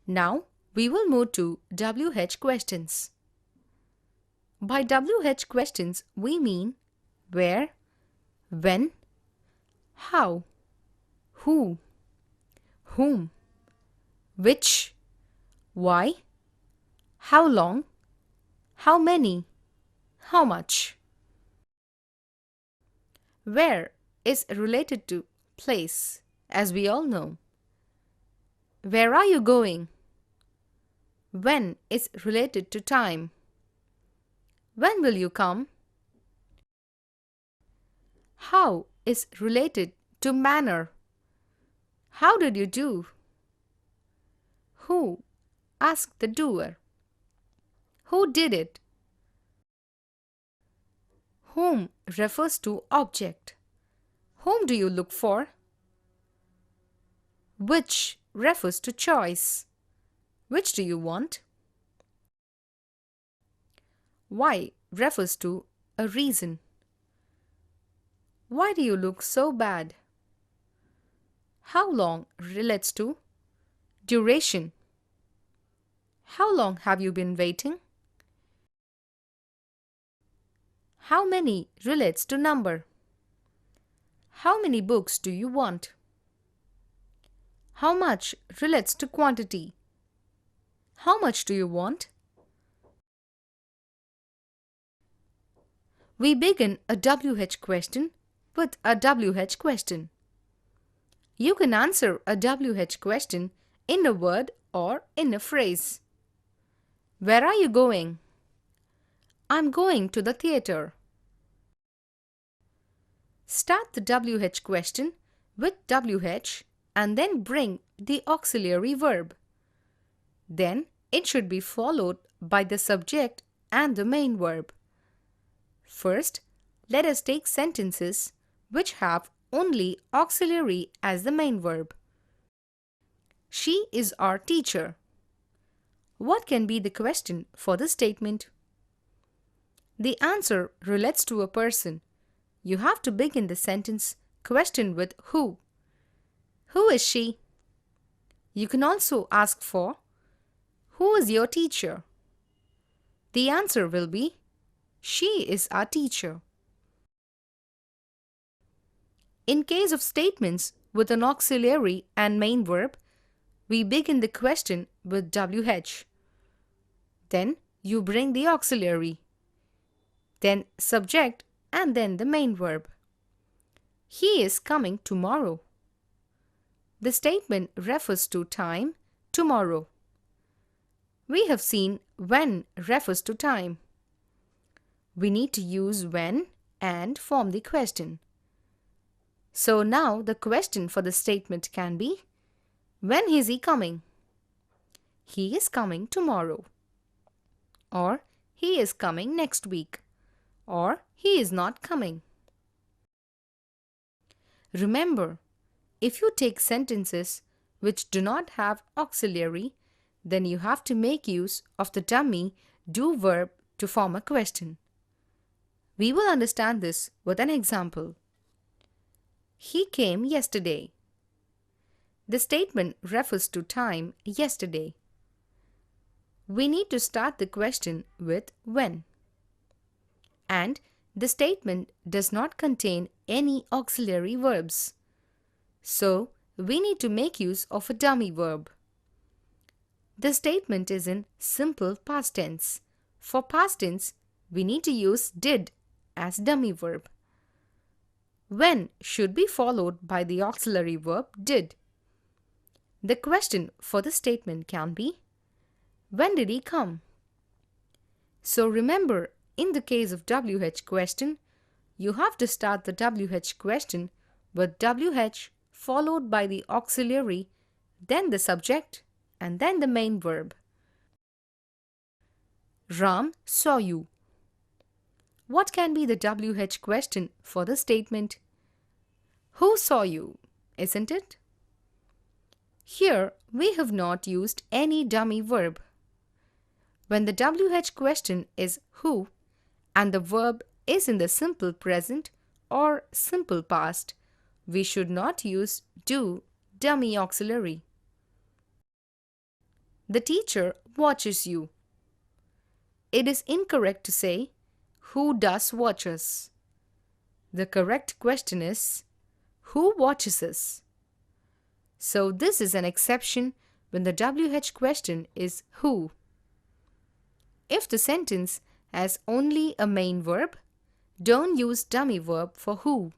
Now we will move to WH questions. By WH questions we mean where, when, how, who, whom, which, why, how long, how many, how much. Where is related to place, as we all know. Where are you going? When is related to time. When will you come? How is related to manner. How did you do? Who? Ask the doer. Who did it? Whom refers to object. Whom do you look for? Which refers to choice. Which do you want? Why refers to a reason. Why do you look so bad? How long relates to duration. How long have you been waiting? How many relates to number. How many books do you want? How much relates to quantity. How much do you want? We begin a WH question with a WH question. You can answer a WH question in a word or in a phrase. Where are you going? I'm going to the theater. Start the WH question with WH and then bring the auxiliary verb. Then it should be followed by the subject and the main verb. First, let us take sentences which have only auxiliary as the main verb. She is our teacher. What can be the question for the statement? The answer relates to a person. You have to begin the sentence question with who. Who is she? You can also ask for who is your teacher? The answer will be she is our teacher. In case of statements with an auxiliary and main verb, we begin the question with WH. Then you bring the auxiliary. Then subject and then the main verb. He is coming tomorrow. The statement refers to time, tomorrow. We have seen when refers to time. We need to use when and form the question. So now the question for the statement can be, when is he coming? He is coming tomorrow. Or he is coming next week. Or he is not coming. Remember, if you take sentences which do not have auxiliary, then you have to make use of the dummy do verb to form a question. We will understand this with an example. He came yesterday. The statement refers to time yesterday. We need to start the question with when. And the statement does not contain any auxiliary verbs. So, we need to make use of a dummy verb. The statement is in simple past tense. For past tense, we need to use did as dummy verb. When should be followed by the auxiliary verb did. The question for the statement can be, when did he come? So remember, in the case of WH question, you have to start the WH question with WH followed by the auxiliary, then the subject, and then the main verb. Ram saw you. What can be the WH question for the statement? Who saw you, isn't it? Here, we have not used any dummy verb. When the WH question is who and the verb is in the simple present or simple past, we should not use do dummy auxiliary. The teacher watches you. It is incorrect to say, who does watch us? The correct question is, who watches us? So this is an exception when the WH question is who. If the sentence has only a main verb, don't use dummy verb for who.